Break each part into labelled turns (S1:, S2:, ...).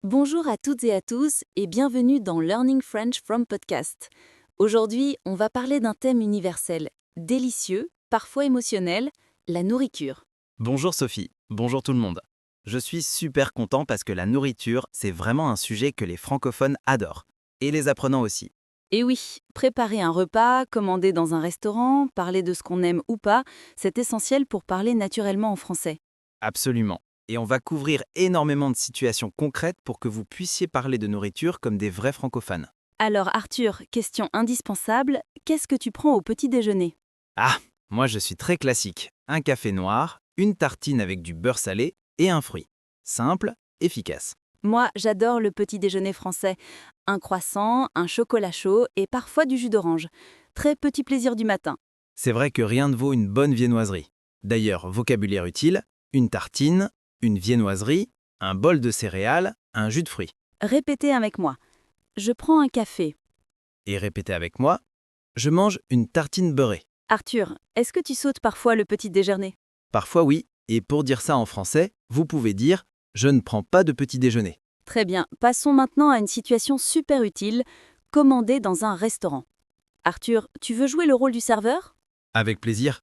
S1: Bonjour à toutes et à tous et bienvenue dans Learning French from Podcast. Aujourd'hui, on va parler d'un thème universel, délicieux, parfois émotionnel, la nourriture.
S2: Bonjour Sophie, bonjour tout le monde. Je suis super content parce que la nourriture, c'est vraiment un sujet que les francophones adorent. Et les apprenants aussi.
S1: Et oui, préparer un repas, commander dans un restaurant, parler de ce qu'on aime ou pas, c'est essentiel pour parler naturellement en français.
S2: Absolument. Et on va couvrir énormément de situations concrètes pour que vous puissiez parler de nourriture comme des vrais francophones.
S1: Alors Arthur, question indispensable, qu'est-ce que tu prends au petit déjeuner?
S2: Ah, moi je suis très classique. Un café noir, une tartine avec du beurre salé et un fruit. Simple, efficace.
S1: Moi, j'adore le petit déjeuner français. Un croissant, un chocolat chaud et parfois du jus d'orange. Très petit plaisir du matin.
S2: C'est vrai que rien ne vaut une bonne viennoiserie. D'ailleurs, vocabulaire utile, une tartine, une viennoiserie, un bol de céréales, un jus de fruits.
S1: Répétez avec moi. Je prends un café.
S2: Et répétez avec moi, je mange une tartine beurrée.
S1: Arthur, est-ce que tu sautes parfois le petit déjeuner?
S2: Parfois oui, et pour dire ça en français, vous pouvez dire je ne prends pas de petit déjeuner.
S1: Très bien, passons maintenant à une situation super utile, commander dans un restaurant. Arthur, tu veux jouer le rôle du serveur?
S2: Avec plaisir.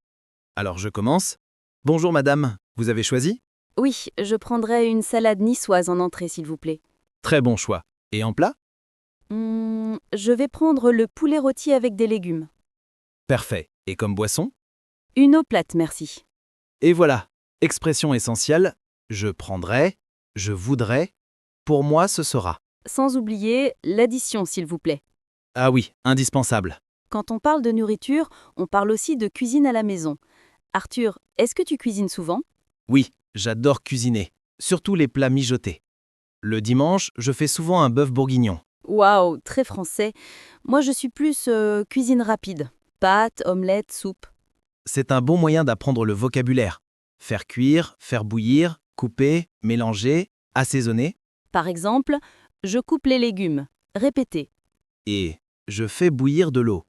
S2: Alors je commence. Bonjour madame, vous avez choisi?
S1: Oui, je prendrai une salade niçoise en entrée s'il vous plaît.
S2: Très bon choix. Et en plat?
S1: Je vais prendre le poulet rôti avec des légumes.
S2: Parfait. Et comme boisson?
S1: Une eau plate, merci.
S2: Et voilà, expression essentielle, je prendrai, je voudrais, pour moi ce sera.
S1: Sans oublier l'addition s'il vous plaît.
S2: Ah oui, indispensable.
S1: Quand on parle de nourriture, on parle aussi de cuisine à la maison. Arthur, est-ce que tu cuisines souvent?
S2: Oui, j'adore cuisiner, surtout les plats mijotés. Le dimanche, je fais souvent un bœuf bourguignon.
S1: Waouh, très français. Moi, je suis plus cuisine rapide. Pâtes, omelettes, soupe.
S2: C'est un bon moyen d'apprendre le vocabulaire. Faire cuire, faire bouillir, couper, mélanger, assaisonner.
S1: Par exemple, je coupe les légumes. Répétez.
S2: Et je fais bouillir de l'eau.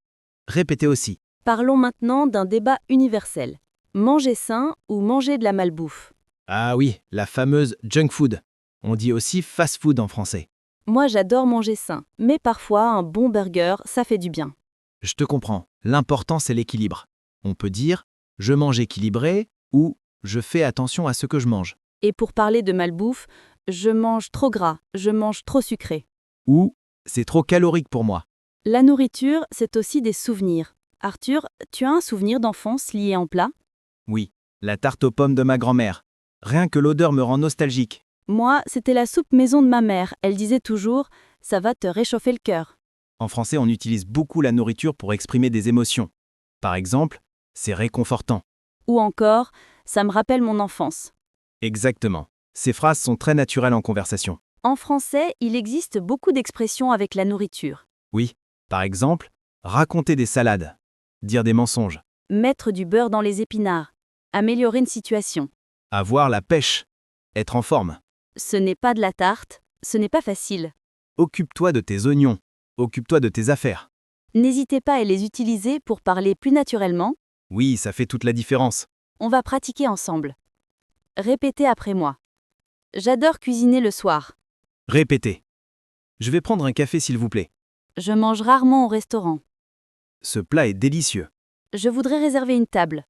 S2: Répétez aussi.
S1: Parlons maintenant d'un débat universel. Manger sain ou manger de la malbouffe?
S2: Ah oui, la fameuse junk food. On dit aussi fast food en français.
S1: Moi, j'adore manger sain, mais parfois un bon burger, ça fait du bien.
S2: Je te comprends. L'important, c'est l'équilibre. On peut dire je mange équilibré ou je fais attention à ce que je mange.
S1: Et pour parler de malbouffe, je mange trop gras, je mange trop sucré.
S2: Ou c'est trop calorique pour moi.
S1: La nourriture, c'est aussi des souvenirs. Arthur, tu as un souvenir d'enfance lié en plat?
S2: Oui, la tarte aux pommes de ma grand-mère. Rien que l'odeur me rend nostalgique.
S1: Moi, c'était la soupe maison de ma mère. Elle disait toujours « ça va te réchauffer le cœur
S2: En français, on utilise beaucoup la nourriture pour exprimer des émotions. Par exemple, c'est réconfortant. ».
S1: Ou encore « ça me rappelle mon enfance ».
S2: Exactement. Ces phrases sont très naturelles en conversation.
S1: En français, il existe beaucoup d'expressions avec la nourriture.
S2: Oui, par exemple, raconter des salades, dire des mensonges,
S1: Mettre du beurre dans les épinards. Améliorer une situation.
S2: avoir la pêche, être en forme.
S1: Ce n'est pas de la tarte, ce n'est pas facile.
S2: Occupe-toi de tes oignons, occupe-toi de tes affaires.
S1: N'hésitez pas à les utiliser pour parler plus naturellement.
S2: Oui, ça fait toute la différence.
S1: On va pratiquer ensemble. Répétez après moi. J'adore cuisiner le soir.
S2: Répétez. Je vais prendre un café s'il vous plaît.
S1: Je mange rarement au restaurant.
S2: Ce plat est délicieux.
S1: Je voudrais réserver une table.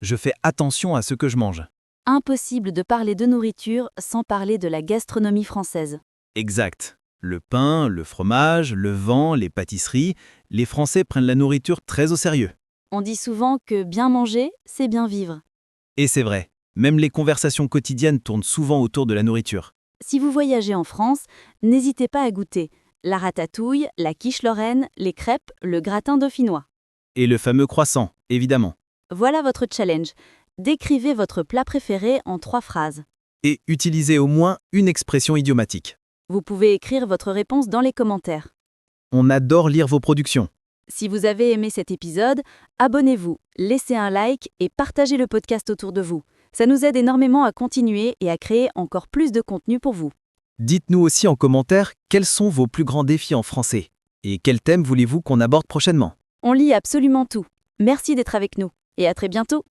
S2: Je fais attention à ce que je mange.
S1: Impossible de parler de nourriture sans parler de la gastronomie française.
S2: Exact. Le pain, le fromage, le vin, les pâtisseries, les Français prennent la nourriture très au sérieux.
S1: On dit souvent que bien manger, c'est bien vivre.
S2: Et c'est vrai, même les conversations quotidiennes tournent souvent autour de la nourriture.
S1: Si vous voyagez en France, n'hésitez pas à goûter la ratatouille, la quiche lorraine, les crêpes, le gratin dauphinois.
S2: Et le fameux croissant, évidemment.
S1: Voilà votre challenge. Décrivez votre plat préféré en 3 phrases.
S2: Et utilisez au moins une expression idiomatique.
S1: Vous pouvez écrire votre réponse dans les commentaires.
S2: On adore lire vos productions.
S1: Si vous avez aimé cet épisode, abonnez-vous, laissez un like et partagez le podcast autour de vous. Ça nous aide énormément à continuer et à créer encore plus de contenu pour vous.
S2: Dites-nous aussi en commentaire quels sont vos plus grands défis en français et quel thème voulez-vous qu'on aborde prochainement.
S1: On lit absolument tout. Merci d'être avec nous et à très bientôt.